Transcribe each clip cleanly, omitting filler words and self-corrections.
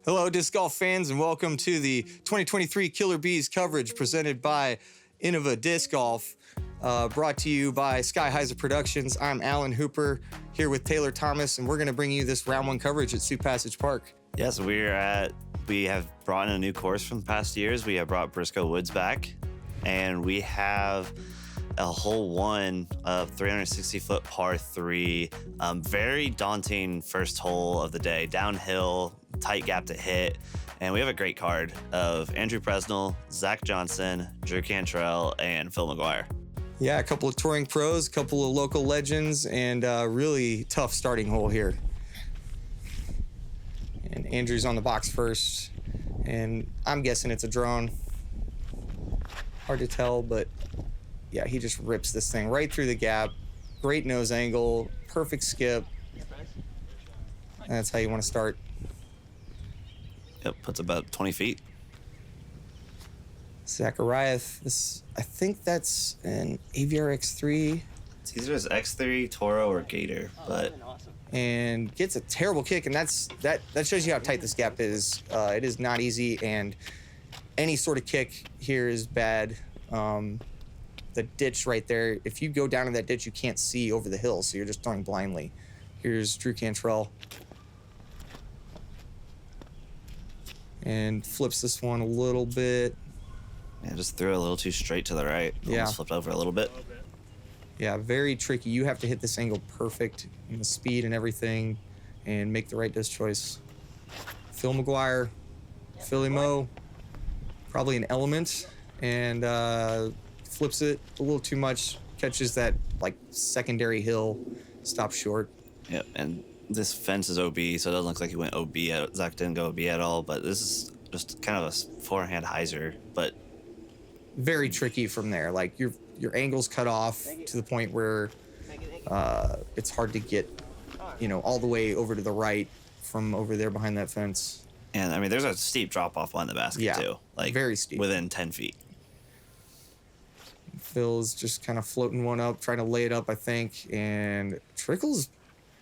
Hello, disc golf fans, and welcome to the 2023 Killer Bees coverage presented by Innova Disc Golf, brought to you by Sky Heiser Productions. I'm Alan Hooper here with Taylor Thomas, and we're going to bring you this round one coverage at Sioux Passage Park. Yes, we have brought in a new course from the past years. We have brought Briscoe Woods back, and we have a hole one of 360-foot par 3. Very daunting first hole of the day. Downhill, tight gap to hit. And we have a great card of Andrew Presnell, Zackeriath Johnson, Drew Cantrell, and Phil McGuire. Yeah, a couple of touring pros, a couple of local legends, and a really tough starting hole here. And Andrew's on the box first, and I'm guessing it's a drone. Hard to tell, but yeah, he just rips this thing right through the gap. Great nose angle, perfect skip. And that's how you want to start. Yep, puts about 20 feet. Zackeriath, I think that's an AVR X3. It's either his X3, Toro, or Gator, but... And gets a terrible kick, and that shows you how tight this gap is. It is not easy, and any sort of kick here is bad. The ditch right there, if you go down in that ditch, you can't see over the hill, so you're just throwing blindly. Here's Drew Cantrell. And flips this one a little bit. Yeah, just threw it a little too straight to the right. Almost flipped over a little bit. Yeah, very tricky. You have to hit this angle perfect, and the speed and everything, and make the right disc choice. Phil McGuire, Philly Mo, probably an element, and flips it a little too much, catches that like secondary hill, stops short. Yep, and this fence is OB, so it doesn't look like he went OB. Zach didn't go OB at all, but this is just kind of a forehand hyzer, but very tricky from there. Like your angle's cut off to the point where it's hard to get, all the way over to the right from over there behind that fence. And I mean, there's a steep drop off on the basket too, like very steep, within 10 feet. Phil's just kind of floating one up, trying to lay it up, I think, and trickles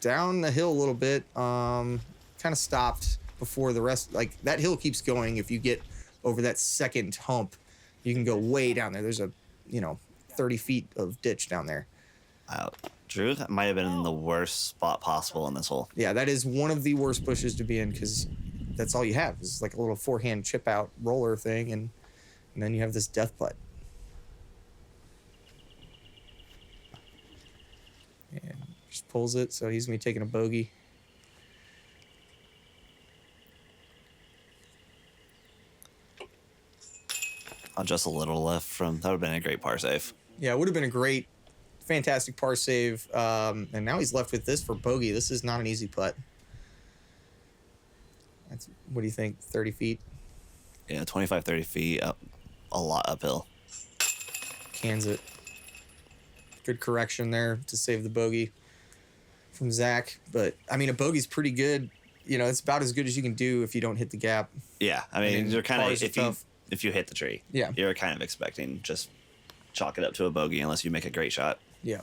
down the hill a little bit. Kind of stopped before the rest. Like that hill keeps going. If you get over that second hump, you can go way down there. There's a 30 feet of ditch down there. Drew, that might have been in the worst spot possible in this hole. Yeah, that is one of the worst bushes to be in, because that's all you have is like a little forehand chip out roller thing, and then you have this death putt. And just pulls it, so he's gonna be taking a bogey. Just a little left from, that would have been a great par save. Yeah, it would have been a great, fantastic par save. And now he's left with this for bogey. This is not an easy putt. What do you think, 30 feet? Yeah, 25, 30 feet, up, a lot uphill. Cans it. Good correction there to save the bogey from Zach. But, I mean, a bogey's pretty good. It's about as good as you can do if you don't hit the gap. Yeah, I mean you're kind of, if you hit the tree, yeah, you're kind of expecting just chalk it up to a bogey unless you make a great shot. Yeah.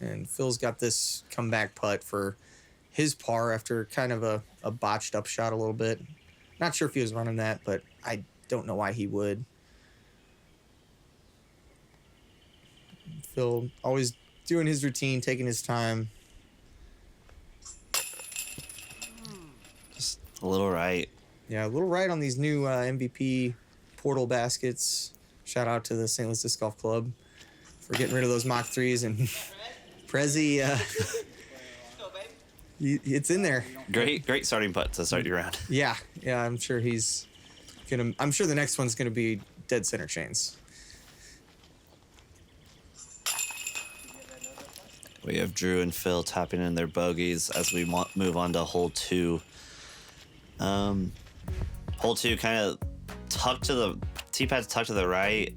And Phil's got this comeback putt for his par after kind of a botched up shot a little bit. Not sure if he was running that, but I don't know why he would. Phil always doing his routine, taking his time. Just a little right. Yeah, a little right on these new MVP portal baskets. Shout out to the St. Louis Disc Golf Club for getting rid of those Mach 3s. And Prezi, it's in there. Great starting putt to start your round. Yeah, I'm sure I'm sure the next one's gonna be dead center chains. We have Drew and Phil tapping in their bogeys as we move on to hole 2. Hole 2 kind of tucked to the tee pad's tucked to the right,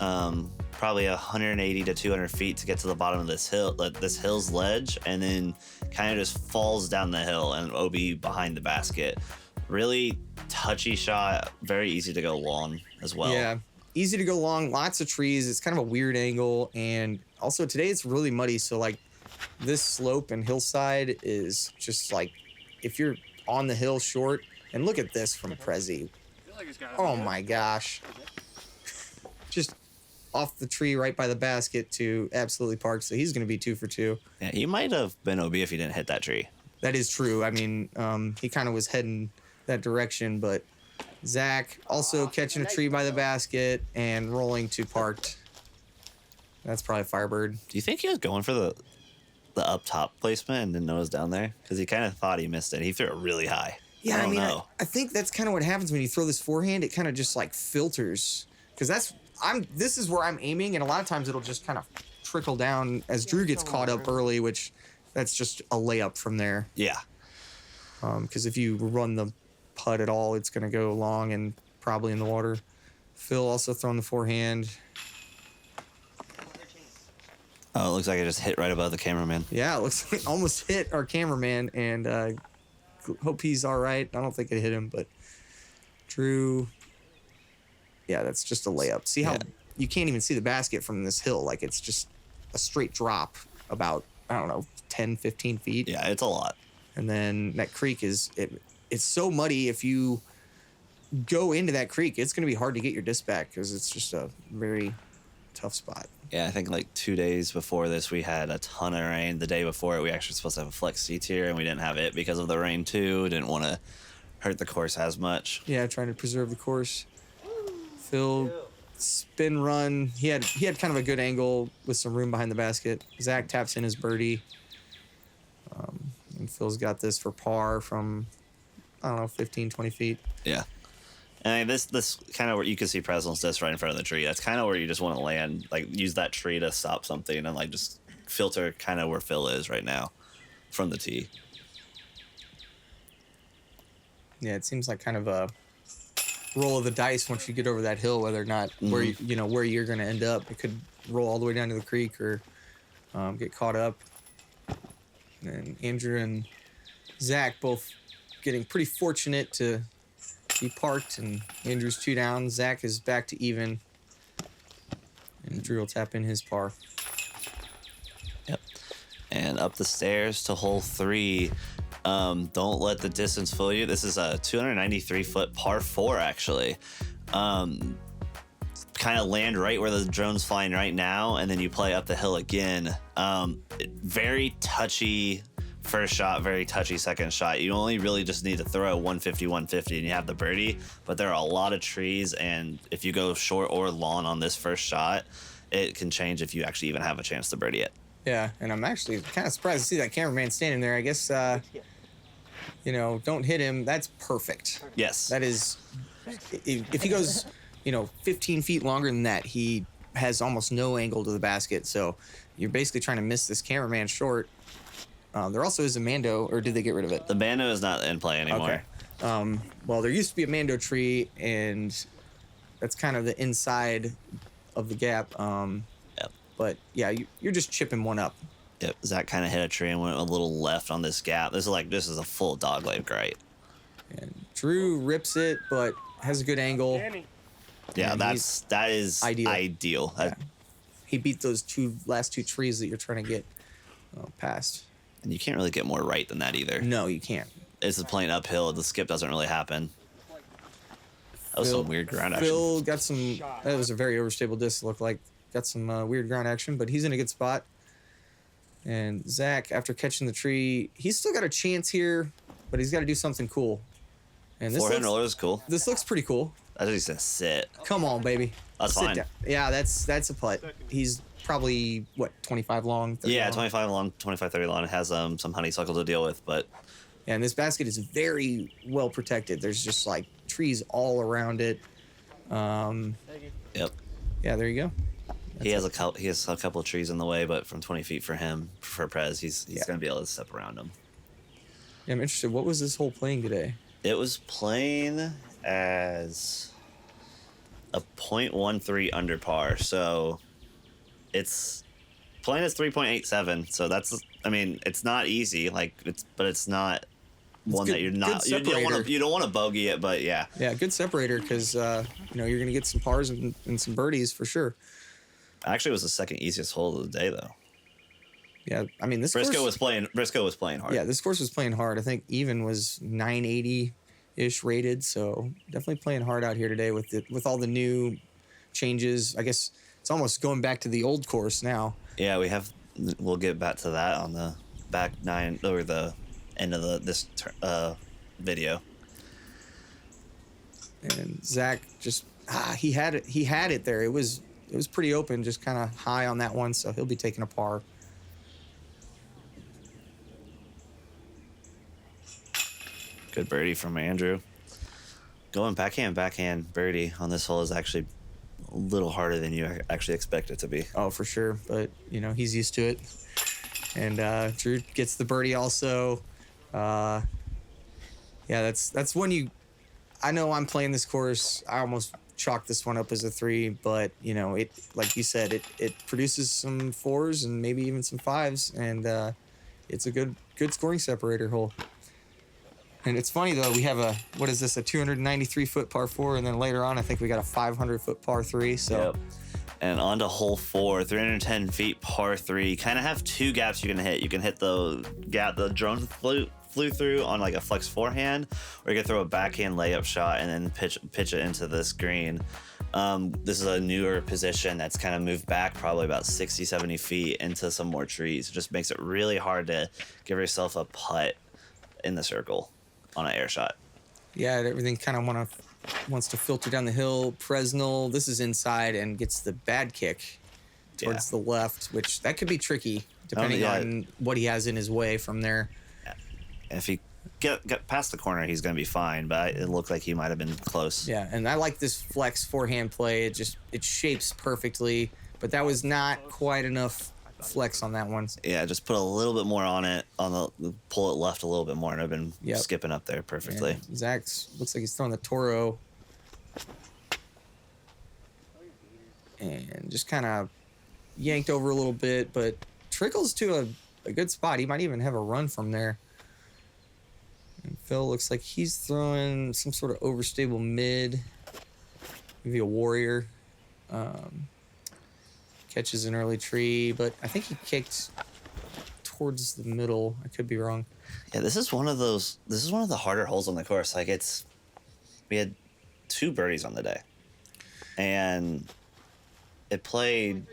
probably 180 to 200 feet to get to the bottom of this hill's ledge, and then kind of just falls down the hill and OB behind the basket. Really touchy shot, very easy to go long as well. Yeah, easy to go long, lots of trees. It's kind of a weird angle, and also today it's really muddy, so like this slope and hillside is just like, if you're on the hill short. And look at this from Prezi. Oh my gosh. Just off the tree right by the basket to absolutely parked. So he's going to be 2 for 2. Yeah, he might have been OB if he didn't hit that tree. That is true. I mean, he kind of was heading that direction, but Zach also catching a tree by the basket and rolling to parked. That's probably Firebird. Do you think he was going for the up top placement and didn't know it was down there? Because he kind of thought he missed it. He threw it really high. Yeah, I mean, know. I think that's kind of what happens when you throw this forehand. It kind of just like filters, because this is where I'm aiming, and a lot of times it'll just kind of trickle down as Drew gets caught up early, which that's just a layup from there. Yeah. Because if you run the putt at all, it's going to go long and probably in the water. Phil also throwing the forehand. Oh, it looks like it just hit right above the cameraman. Yeah, it looks like it almost hit our cameraman, and hope he's all right. I don't think it hit him, but Drew, yeah, that's just a layup. See how you can't even see the basket from this hill. Like, it's just a straight drop about, I don't know, 10, 15 feet. Yeah, it's a lot. And then that creek it's so muddy. If you go into that creek, it's going to be hard to get your disc back because it's just a very tough spot. Yeah, I think like 2 days before this, we had a ton of rain. The day before it, we actually were supposed to have a flex C tier, and we didn't have it because of the rain too. Didn't want to hurt the course as much. Yeah, trying to preserve the course. Phil, spin run. He had kind of a good angle with some room behind the basket. Zach taps in his birdie. And Phil's got this for par from, I don't know, 15, 20 feet. Yeah. And this kind of where you can see Presnell's disc right in front of the tree. That's kind of where you just want to land, like use that tree to stop something and like just filter kind of where Phil is right now from the tee. Yeah, it seems like kind of a roll of the dice once you get over that hill, whether or not where you're going to end up. It could roll all the way down to the creek or get caught up. And Andrew and Zach both getting pretty fortunate to be parked, and Andrew's 2 down. Zach is back to even, and Drew will tap in his par. Yep. And up the stairs to hole 3. Don't let the distance fool you. This is a 293-foot par 4, actually. Kind of land right where the drone's flying right now, and then you play up the hill again. Very touchy first shot, very touchy second shot. You only really just need to throw a 150, 150, and you have the birdie. But there are a lot of trees, and if you go short or long on this first shot, it can change if you actually even have a chance to birdie it. Yeah, and I'm actually kind of surprised to see that cameraman standing there. I guess, don't hit him. That's perfect. Yes. That is, if he goes, 15 feet longer than that, he has almost no angle to the basket. So you're basically trying to miss this cameraman short. There also is a Mando, or did they get rid of it? The Mando is not in play anymore. Okay. Well, there used to be a Mando tree, and that's kind of the inside of the gap. Yep. But yeah, you're just chipping one up. Yep. Zach kind of hit a tree and went a little left on this gap. This is a full dogleg right. And Drew rips it, but has a good angle. Yeah, And that is ideal. Yeah. He beat those last two trees that you're trying to get past. And you can't really get more right than that either. No, you can't. It's playing uphill. The skip doesn't really happen. That was some weird ground action. Phil got some. That was a very overstable disc. Looked like got some weird ground action, but he's in a good spot. And Zach, after catching the tree, he's still got a chance here, but he's got to do something cool. And Forehand roller is cool. This looks pretty cool. I just said sit. Come on, baby. That's Sit fine. down. Yeah, that's a putt. He's probably 25 long. 30 Yeah, long. 25 long, 25, 30 long. It has some honeysuckle to deal with, but Yeah, and this basket is very well protected. There's just like trees all around it. yep. Yeah, there you go. He has a couple of trees in the way, but from 20 feet for him, for Prez, he's going to be able to step around them. Yeah, I'm interested. What was this hole playing today? It was playing as a .13 under par, so it's playing as 3.87. So that's, I mean, it's not easy, but it's not one good, that you're not. You don't want to bogey it, but yeah. Yeah, good separator because you're going to get some pars and some birdies for sure. Actually, it was the second easiest hole of the day, though. Yeah, I mean this Briscoe course, was playing hard. yeah, this course was playing hard. I think even was 980-ish rated, so definitely playing hard out here today with all the new changes. I guess it's almost going back to the old course now. Yeah, we'll get back to that on the back nine or the end of this video. And Zach just he had it there. It was pretty open, just kind of high on that one, so he'll be taking a par. Good birdie from Andrew. Going backhand birdie on this hole is actually a little harder than you actually expect it to be. Oh, for sure, but he's used to it. And Drew gets the birdie also. Yeah, that's when you. I know I'm playing this course. I almost chalked this one up as a 3, but it, like you said, it produces some 4s and maybe even some 5s, and it's a good scoring separator hole. And it's funny though, we have a 293-foot par 4, and then later on I think we got a 500-foot par 3. So. Yep. And on to hole 4, 310 feet par 3. Kind of have 2 gaps you can hit. You can hit the gap the drone flew through on like a flex forehand, or you can throw a backhand layup shot and then pitch it into this green. This is a newer position that's kind of moved back probably about 60, 70 feet into some more trees. It just makes it really hard to give yourself a putt in the circle on an air shot. Yeah, everything kind of wants to filter down the hill. Presnell, this is inside and gets the bad kick towards the left, which that could be tricky depending on what he has in his way from there. Yeah. If he get past the corner, he's going to be fine, but it looked like he might have been close. Yeah, and I like this flex forehand play. It shapes perfectly, but that was not quite enough flex on that one. Yeah, just put a little bit more on it, pull it left a little bit more, and I've been skipping up there perfectly. And Zach's looks like he's throwing the Toro, and just kind of yanked over a little bit, but trickles to a good spot. He might even have a run from there. And Phil looks like he's throwing some sort of overstable mid, maybe a Warrior. Catches an early tree, but I think he kicked towards the middle. I could be wrong. Yeah, this is one of the harder holes on the course. Like we had 2 birdies on the day, and it played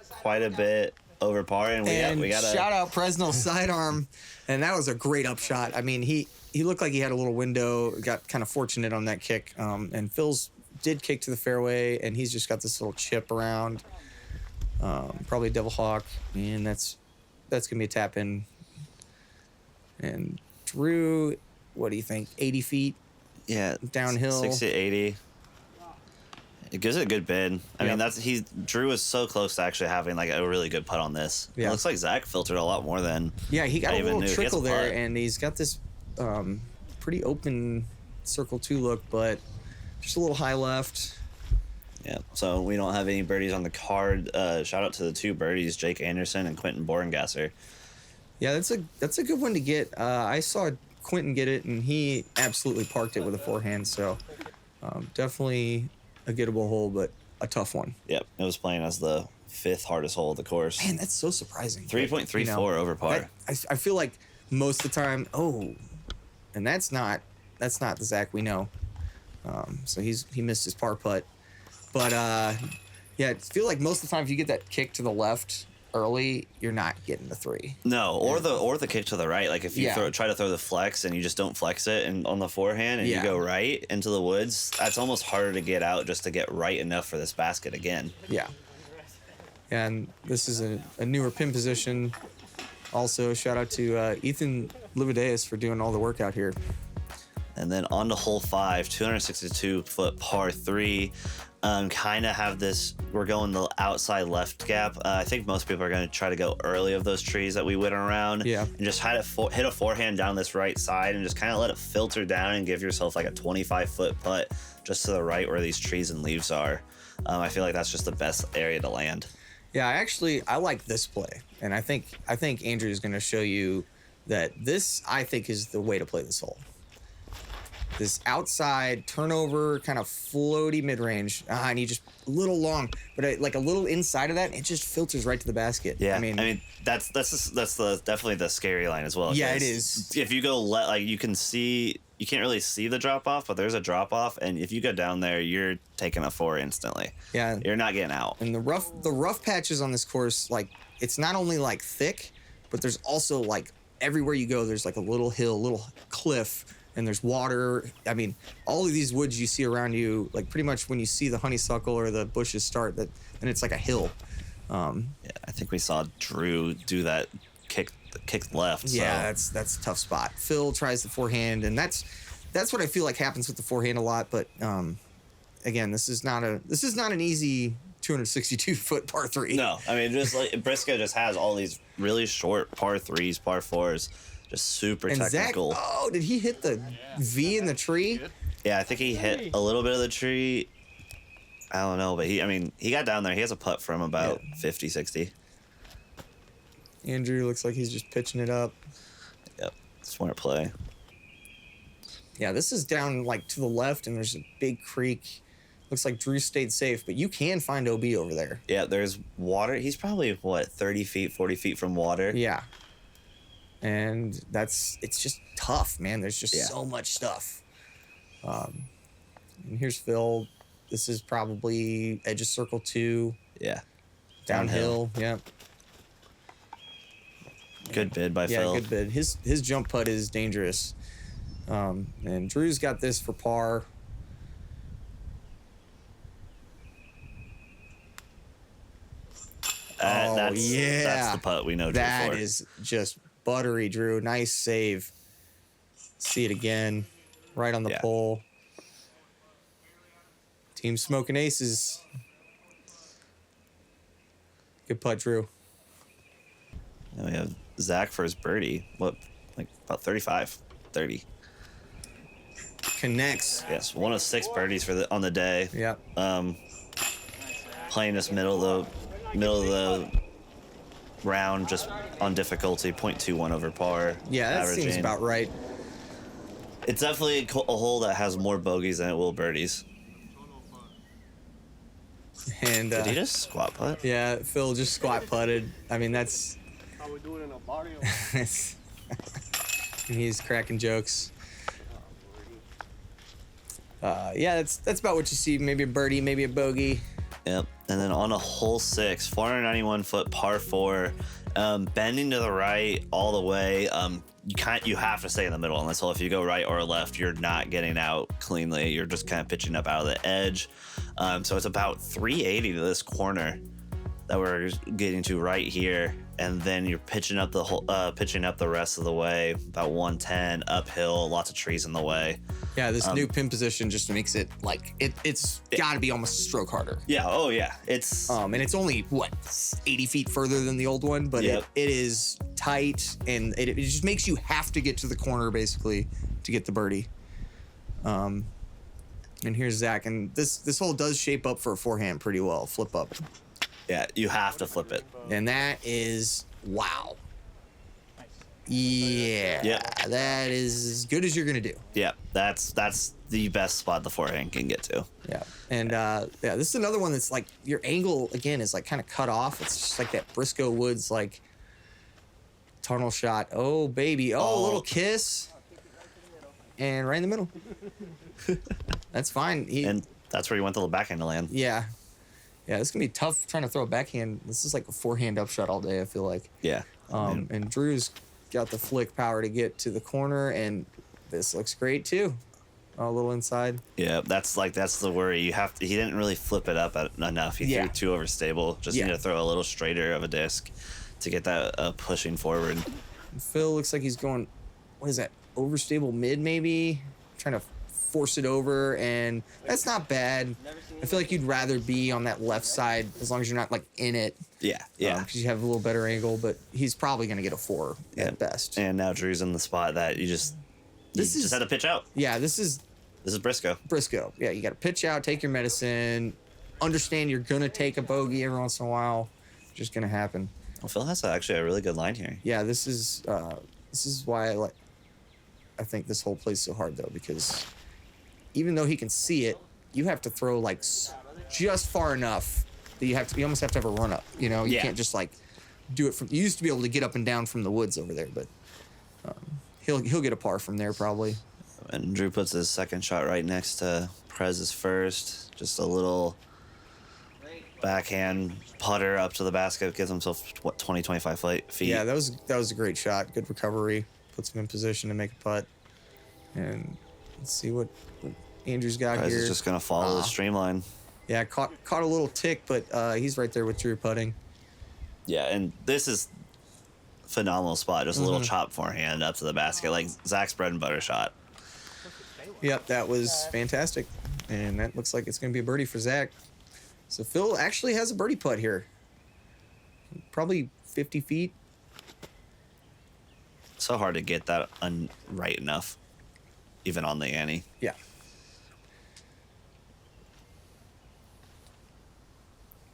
quite a bit over par, and we got a shout out Presnell sidearm, and that was a great upshot. I mean, he looked like he had a little window, got kind of fortunate on that kick, and Phil's did kick to the fairway, and he's just got this little chip around. Probably Devil Hawk, and that's gonna be a tap in. And Drew, what do you think? 80 feet? Yeah, downhill. 60 to 80. It gives it a good bid. I mean, Drew was so close to actually having like a really good putt on this. Yeah. It looks like Zach filtered a lot more than. Yeah, he got a little trickle there, and he's got this pretty open circle 2 look, but just a little high left. Yeah, so we don't have any birdies on the card. Shout out to the 2 birdies, Jake Anderson and Quentin Borengasser. Yeah, that's a good one to get. I saw Quentin get it, and he absolutely parked it with a forehand. So definitely a gettable hole, but a tough one. Yep, it was playing as the 5th hardest hole of the course. Man, that's so surprising. 3.34 over par. I feel like most of the time, and that's not the Zach we know. So he missed his par putt. But, yeah, I feel like most of the time if you get that kick to the left early, you're not getting the 3. No, or the kick to the right. Like if you try to throw the flex and you just don't flex it and on the forehand and you go right into the woods, that's almost harder to get out just to get right enough for this basket again. Yeah. And this is a newer pin position. Also, shout out to Ethan Livideus for doing all the work out here. And then on to hole 5, 262-foot par 3. Kind of have this, we're going the outside left gap. I think most people are going to try to go early of those trees that we went around. Yeah. And just hit a forehand down this right side and just kind of let it filter down and give yourself like a 25-foot putt just to the right where these trees and leaves are. I feel like that's just the best area to land. Yeah, I like this play. And I think Andrew is going to show you that this, I think, is the way to play this hole. this outside turnover kind of floaty mid-range, and he just a little long, but like a little inside of that, it just filters right to the basket. Yeah, I mean that's definitely the scary line as well. Yeah, it is. If you go you can see, you can't really see the drop off, but there's a drop off, and if you go down there, you're taking a 4 instantly. Yeah, you're not getting out. And the rough patches on this course, like it's not only like thick, but there's also like everywhere you go, there's like a little hill, little cliff. And there's water. I mean, all of these woods you see around you, like pretty much when you see the honeysuckle or the bushes start, then it's like a hill. Yeah, I think we saw Drew do that kick left. Yeah, that's a tough spot. Phil tries the forehand, and that's what I feel like happens with the forehand a lot. But again, this is not an easy 262-foot par 3. No, I mean, just like Briscoe just has all these really short par 3s, par 4s. Just super and technical. Zach, did he hit the V in the tree? Yeah, I think he hit a little bit of the tree. I don't know, but he got down there. He has a putt from about 50, 60. Andrew looks like he's just pitching it up. Yep, smart play. Yeah, this is down like to the left, and there's a big creek. Looks like Drew stayed safe, but you can find OB over there. Yeah, there's water. He's probably, 30 feet, 40 feet from water? Yeah. And it's just tough, man. There's just so much stuff. And here's Phil. This is probably edge of circle 2. Yeah. Downhill. Yep. Good bid by Phil. Yeah, good bid. His jump putt is dangerous. And Drew's got this for par. That's the putt we know Drew for. That is just buttery, Drew. Nice save. See it again. Right on the pole. Team smoking aces. Good putt, Drew. Now we have Zach for his birdie. About 35, 30. Connects. Yes, 1 of 6 birdies on the day. Yep. Playing this middle of the round, just on difficulty, 0.21 over par. Yeah, that averaging. seems about right. It's definitely a hole that has more bogeys than it will birdies. And did he just squat putt? Yeah, Phil just squat putted. I mean, that's how we do it in a barrio. He's cracking jokes. Yeah, that's about what you see. Maybe a birdie, maybe a bogey. Yep. And then on a hole 6, 491-foot par 4, bending to the right all the way. You have to stay in the middle on this hole. If you go right or left, you're not getting out cleanly. You're just kind of pitching up out of the edge. So it's about 380 to this corner that we're getting to right here, and then you're pitching up the rest of the way, about 110 uphill, lots of trees in the way. Yeah, this new pin position just makes it like it's got to be almost a stroke harder. Yeah, oh yeah, it's and it's only 80 feet further than the old one, but it is tight, and it just makes you have to get to the corner basically to get the birdie. And here's Zach, and this hole does shape up for a forehand pretty well, flip up. Yeah, you have to flip it. And that is, wow. Yeah, that is as good as you're going to do. Yeah, that's the best spot the forehand can get to. Yeah, and this is another one that's like, your angle, again, is like kind of cut off. It's just like that Briscoe Woods, like, tunnel shot. Oh, baby. Oh, a little kiss. And right in the middle. That's fine. And that's where you want the backhand to land. Yeah. Yeah, it's going to be tough trying to throw a backhand. This is like a forehand upshot all day, I feel like. Yeah. And Drew's got the flick power to get to the corner, and this looks great too. A little inside. Yeah, that's the worry. He didn't really flip it up enough. He threw too overstable. Just need to throw a little straighter of a disc to get that pushing forward. And Phil looks like he's going, what is that, overstable mid maybe? Trying to force it over, and that's not bad. I feel like you'd rather be on that left side as long as you're not like in it. Yeah. Because you have a little better angle, but he's probably going to get a 4 at best. And now Drew's in the spot that you just had to pitch out. Yeah, this is Briscoe. Briscoe. Yeah, you got to pitch out, take your medicine, understand you're going to take a bogey every once in a while. Just going to happen. Well, Phil has actually a really good line here. Yeah, this is why I I think this whole plays so hard though, because even though he can see it, you have to throw like just far enough that you almost have to have a run up. You know, you can't just like do it from. You used to be able to get up and down from the woods over there, but he'll get a par from there probably. And Drew puts his second shot right next to Prez's first. Just a little backhand putter up to the basket, gives himself 20, 25 feet. Yeah, that was a great shot. Good recovery, puts him in position to make a putt. And let's see what Andrew's got Prez here. is just gonna follow the streamline. Yeah, caught a little tick, but he's right there with Drew putting. Yeah, and this is phenomenal spot. Just a little chop forehand up to the basket, like Zach's bread and butter shot. Yep, that was fantastic. And that looks like it's going to be a birdie for Zach. So Phil actually has a birdie putt here. Probably 50 feet. So hard to get that right enough, even on the ante. Yeah.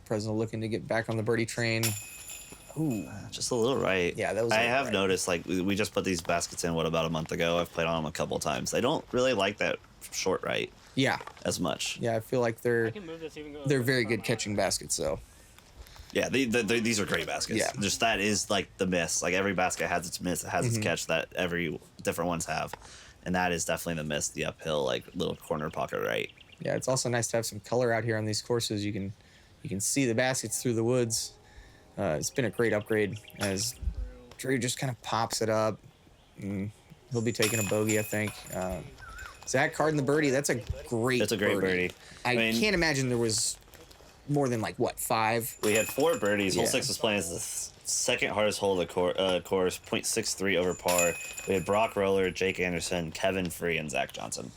Presnell looking to get back on the birdie train. Ooh. Just a little right. Yeah, that was. I have noticed, like, we just put these baskets in, about a month ago. I've played on them a couple times. They don't really like that short right. Yeah. As much. Yeah, I feel like they're very good catching baskets, though. Yeah, these are great baskets. Yeah. Just that is, like, the miss. Like, every basket has its miss. It has its catch that every different ones have. And that is definitely the miss, the uphill, like, little corner pocket right. Yeah, it's also nice to have some color out here on these courses. You can see the baskets through the woods. It's been a great upgrade as Drew just kind of pops it up. He'll be taking a bogey, I think. Zach carding the birdie. That's a great birdie. I can't imagine there was more than, like, what, 5? We had 4 birdies. Yeah. Hole 6 was playing as the second hardest hole of the course, 0.63 over par. We had Brock Roller, Jake Anderson, Kevin Free, and Zach Johnson.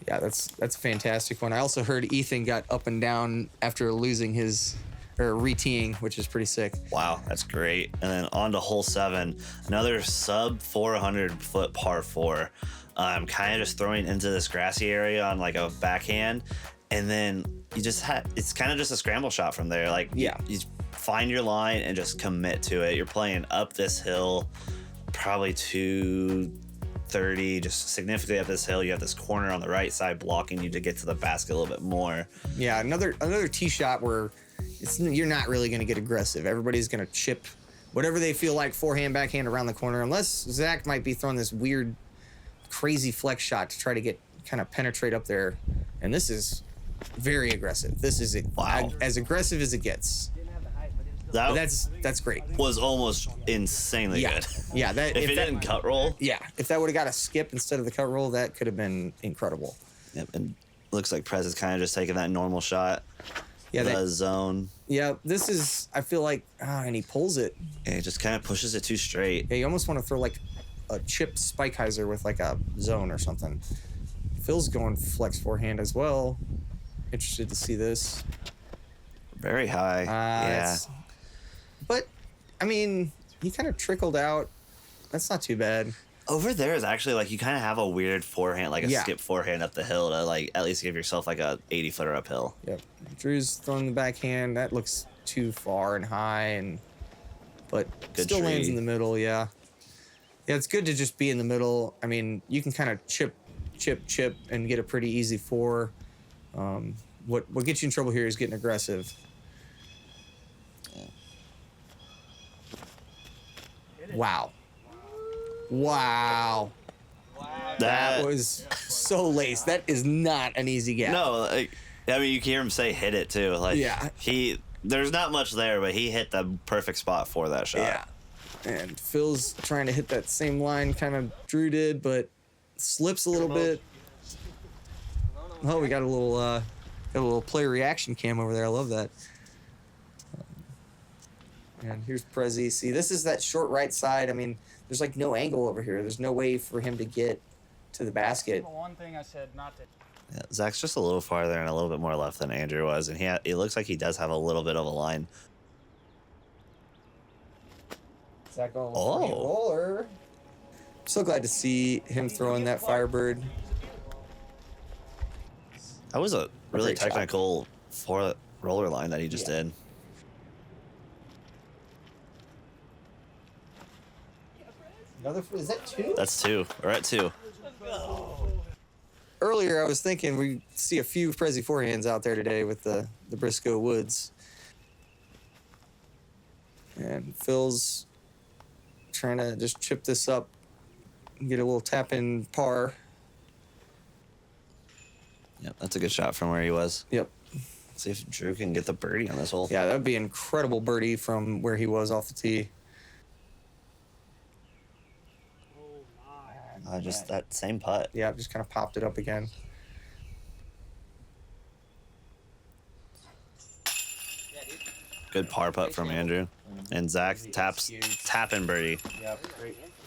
Yeah, that's a fantastic one. I also heard Ethan got up and down after losing his... or re-teeing, which is pretty sick. Wow, that's great. And then on to hole 7, another sub 400-foot par 4. Kind of just throwing into this grassy area on like a backhand, and then you just it's kind of just a scramble shot from there. Like, you find your line and just commit to it. You're playing up this hill, probably 230, just significantly up this hill. You have this corner on the right side blocking you to get to the basket a little bit more. Yeah, another tee shot where you're not really going to get aggressive. Everybody's going to chip whatever they feel like, forehand, backhand around the corner, unless Zach might be throwing this weird, crazy flex shot to try to get kind of penetrate up there. And this is very aggressive. This is as aggressive as it gets. That's great. Was almost insanely good. Yeah, if it didn't cut roll. Yeah, if that would have got a skip instead of the cut roll, that could have been incredible. Yep, and looks like Prez is kind of just taking that normal shot. Yeah, the zone. Yeah, this is. I feel like, and he pulls it. And he just kind of pushes it too straight. Yeah, you almost want to throw like a chipped Spikeheiser with like a zone or something. Phil's going flex forehand as well. Interested to see this. Very high. Yeah. But, I mean, he kind of trickled out. That's not too bad. Over there is actually, like, you kind of have a weird forehand, like a skip forehand up the hill to, like, at least give yourself, like, a 80-footer uphill. Yep. Drew's throwing the backhand. That looks too far and high, but good still tree. Lands in the middle, yeah. Yeah, it's good to just be in the middle. I mean, you can kind of chip, and get a pretty easy 4. What gets you in trouble here is getting aggressive. Wow. That was so laced. That is not an easy gap. No, I mean, you can hear him say hit it, too. Like, yeah. There's not much there, but he hit the perfect spot for that shot. Yeah. And Phil's trying to hit that same line kind of Drew did, but slips a little bit. Oh, we got a little player reaction cam over there. I love that. And here's Prezi. See, this is that short right side. I mean, there's like no angle over here. There's no way for him to get to the basket. One thing I said not to. Yeah, Zach's just a little farther and a little bit more left than Andrew was, and it looks like he does have a little bit of a line. Zach going roller. So glad to see him throwing that Firebird. That was a really technical roller line that he just did. Another, is that 2? That's 2. We're at 2. Earlier, I was thinking we see a few Prezi forehands out there today with the Briscoe Woods. And Phil's trying to just chip this up and get a little tap in par. Yep, that's a good shot from where he was. Yep. See if Drew can get the birdie on this hole. Yeah, that would be an incredible birdie from where he was off the tee. Just that same putt. Yeah, just kind of popped it up again. Good par putt from Andrew. And Zach tapping birdie. Yep,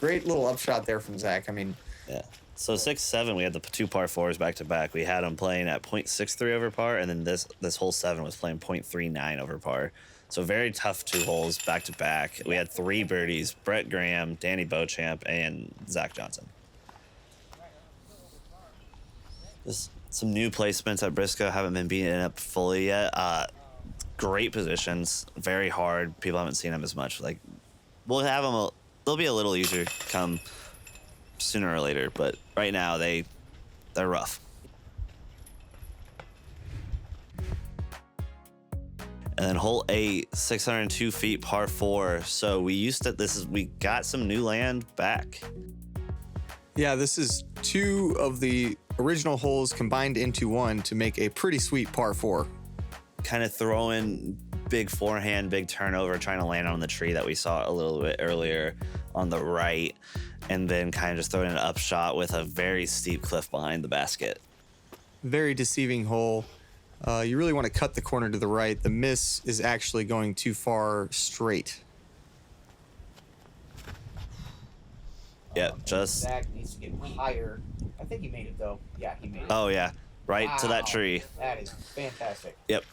great little upshot there from Zach. I mean, Yeah. So 6, 7, we had the 2 par 4s back to back. We had him playing at .63 over par, and then this whole 7 was playing .39 over par. So very tough 2 holes back to back. We had 3 birdies: Brett Graham, Danny Beauchamp, and Zach Johnson. Just some new placements at Briscoe. Haven't been beaten up fully yet. Great positions, very hard. People haven't seen them as much. Like, we'll have them. They'll be a little easier come sooner or later, but right now they're rough. And then hole 8, 602 feet, par 4. So we got some new land back. yeah, this is 2 of the original holes combined into 1 to make a pretty sweet par 4. Kind of throwing big forehand, big turnover, trying to land on the tree that we saw a little bit earlier on the right, and then kind of just throwing an upshot with a very steep cliff behind the basket. Very deceiving hole. You really want to cut the corner to the right. The miss is actually going too far straight. Yep, just. Zach needs to get higher. I think he made it though. Yeah, he made it. Oh yeah, right to that tree. That is fantastic. Yep.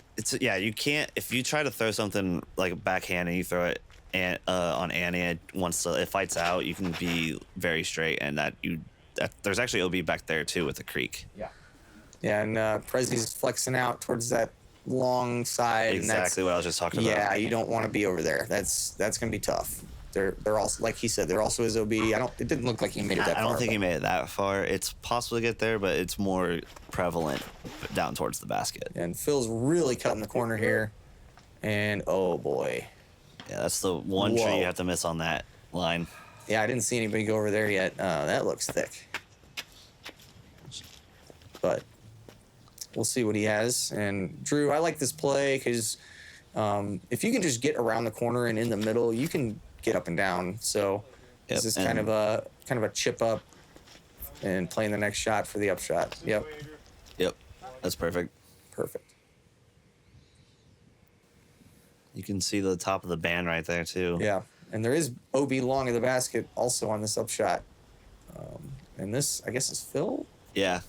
You can't, if you try to throw something like backhand and you throw it on Annie, once it fights out, you can be very straight, and there's actually OB back there too with the creek. Yeah. Yeah, and Prezi's flexing out towards that long side. Exactly what I was just talking about. Yeah, you don't want to be over there. That's gonna be tough. They're also, like he said, they're also his OB. It didn't look like he made it that far. I don't think he made it that far. It's possible to get there, but it's more prevalent down towards the basket. And Phil's really cutting the corner here. And oh boy. Yeah, that's the one tree you have to miss on that line. Yeah, I didn't see anybody go over there yet. That looks thick. But we'll see what he has. And Drew, I like this play because if you can just get around the corner and in the middle, you can get up and down. So this is kind of a chip up and playing the next shot for the upshot. Yep. That's perfect. Perfect. You can see the top of the band right there too. Yeah, and there is OB long of the basket also on this upshot. And this, I guess, is Phil. Yeah.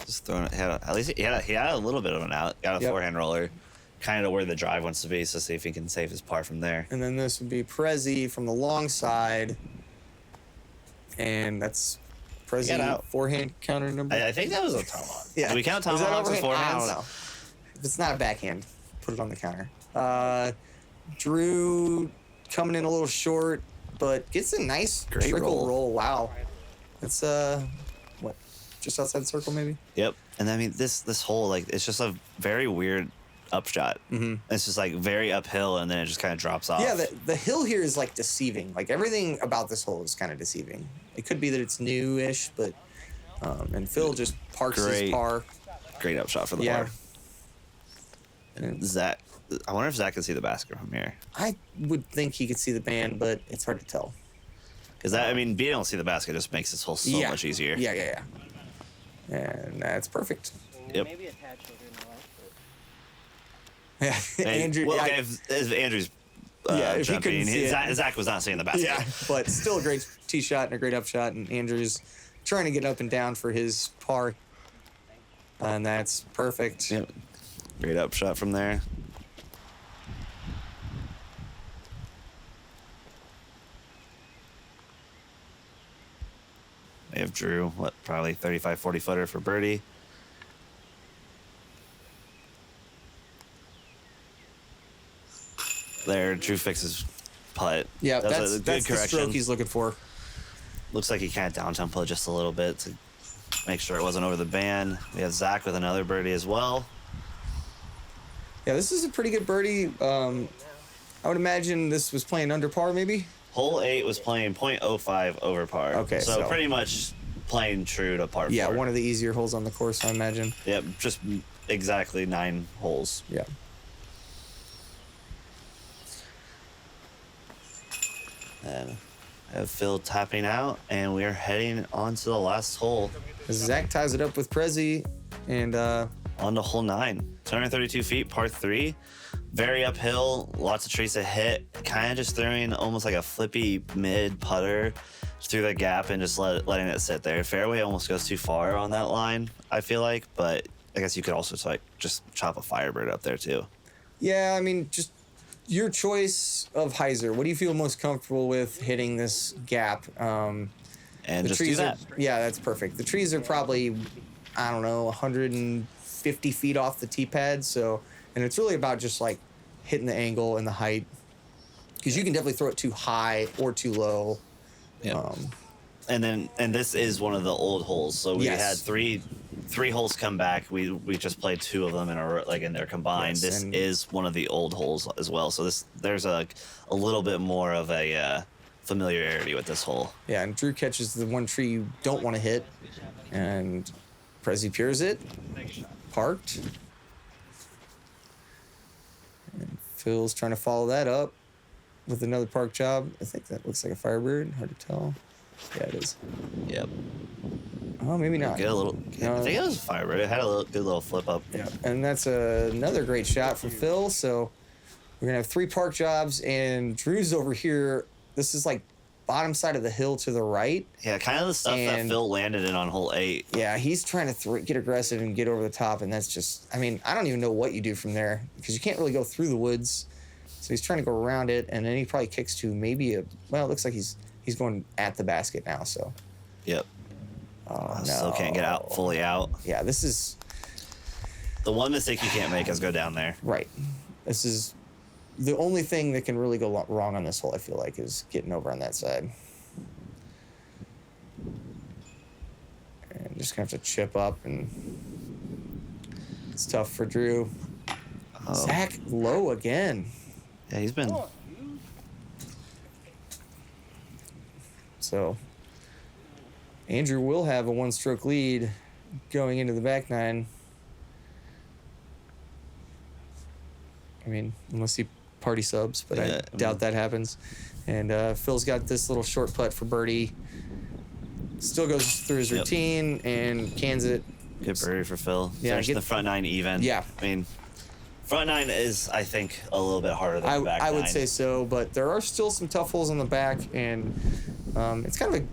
Just throwing it. At least he had a little bit of an out. Got a forehand roller, kind of where the drive wants to be. So see if he can save his par from there. And then this would be Prezi from the long side, and that's Prezi forehand counter number. I think that was a tomahawk. Yeah. Do we count tomahawks as forehands? I don't know. If it's not a backhand, put it on the counter. Drew coming in a little short, but gets a nice trickle roll. Wow. It's what, just outside the circle maybe? Yep. And I mean this hole, like, it's just a very weird upshot. Mm-hmm. It's just like very uphill, and then it just kind of drops off. Yeah, the hill here is like deceiving. Like everything about this hole is kind of deceiving. It could be that it's new-ish, but and Phil just parks his par. Great upshot for the par. And Zach, I wonder if Zach can see the basket from here. I would think he could see the band, but it's hard to tell. Because being able to see the basket just makes this hole so much easier. Yeah. And that's perfect. Yep. Maybe a tad shorter than the last, Yeah, Andrew. Well, if Andrew's if he jumping, couldn't see it. Zach was not seeing the basket. Yeah, but still a great tee shot and a great upshot, and Andrew's trying to get up and down for his par, and that's perfect. Yep. Great upshot from there. We have Drew, probably 35, 40 footer for birdie. There, Drew fixes putt. Yeah, That was that's a good the correction. stroke he's looking for. Looks like he kind of down tempo just a little bit to make sure it wasn't over the band. We have Zach with another birdie as well. Yeah, this is a pretty good birdie. I would imagine this was playing under par, maybe? Hole 8 was playing .05 over par. Okay, so so- pretty much playing true to par 4. Yeah, one of the easier holes on the course, I imagine. Yep, just exactly 9 holes. Yeah. And I have Phil tapping out, and we are heading on to the last hole. Zach ties it up with Prezi, and On to hole 9. 232 feet, par 3. Very uphill, lots of trees to hit. Kind of just throwing almost like a flippy mid putter through the gap and just letting it sit there. Fairway almost goes too far on that line, I feel like, but I guess you could also just chop a Firebird up there too. yeah, I mean, just your choice of hyzer. What do you feel most comfortable with hitting this gap? And The just do trees that. yeah, that's perfect. The trees are probably, I don't know, 150 feet off the tee pad. So, and it's really about just like hitting the angle and the height, because you can definitely throw it too high or too low. Yeah. And this is one of the old holes. So we Yes. had three holes come back. We just played 2 of them in their combined. Yes, this and- is one of the old holes as well. So there's a little bit more of a familiarity with this hole. Yeah, and Drew catches the one tree you don't want to hit, and Prezi peers it, parked. And Phil's trying to follow that up with another park job. I think that looks like a Firebird. Hard to tell. Yeah, it is. Yep. Oh, maybe not. Get a little. No. I think it was a Firebird. It had a good little flip up. Yeah, and that's another great shot for Phil. So we're gonna have 3 park jobs, and Drew's over here. This is like bottom side of the hill to the right. Yeah, kind of the stuff that And- Phil landed in on hole 8. Yeah, he's trying to get aggressive and get over the top, and that's just, I mean, I don't even know what you do from there, because you can't really go through the woods. So he's trying to go around it, and then he probably kicks to maybe it looks like he's going at the basket now, so. Yep. Oh, no. Still can't get out fully out. Yeah, this is, The one mistake you can't make is go down there. right. This is the only thing that can really go wrong on this hole, I feel like, is getting over on that side. And just gonna have to chip up, and it's tough for Drew. Oh. Zach low again. Yeah, he's been. So Andrew will have a 1-stroke lead going into the back 9. I mean, unless he party subs, but Yeah, I doubt that happens. And Phil's got this little short putt for birdie. Still goes through his Yep. routine and cans it. Good birdie for Phil. Yeah, Finished the front 9 even. Yeah. I mean, front 9 is, I think, a little bit harder than the back 9. I would say so, but there are still some tough holes on the back, and it's kind of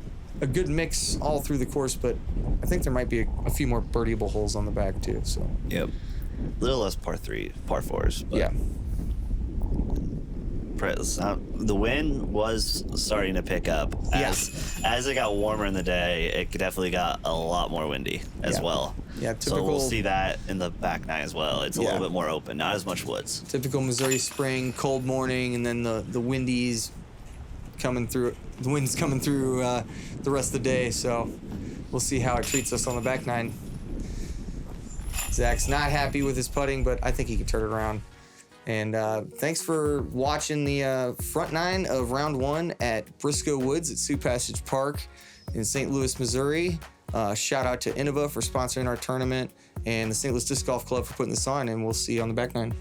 a good mix all through the course, but I think there might be a few more birdieable holes on the back too. So Yep. A little less par 4s. But yeah. The wind was starting to pick up. As it got warmer in the day, it definitely got a lot more windy as Yeah. well. Yeah, So we'll typical- see that in the back 9 as well. It's a Yeah. little bit more open, not as much woods. Typical Missouri spring, cold morning, and then the windies coming through. The wind's coming through the rest of the day, so we'll see how it treats us on the back 9. Zach's not happy with his putting, but I think he can turn it around. And thanks for watching the front 9 of round 1 at Briscoe Woods at Sioux Passage Park in St. Louis, Missouri. Shout out to Innova for sponsoring our tournament, and the St. Louis Disc Golf Club for putting this on, and we'll see you on the back 9.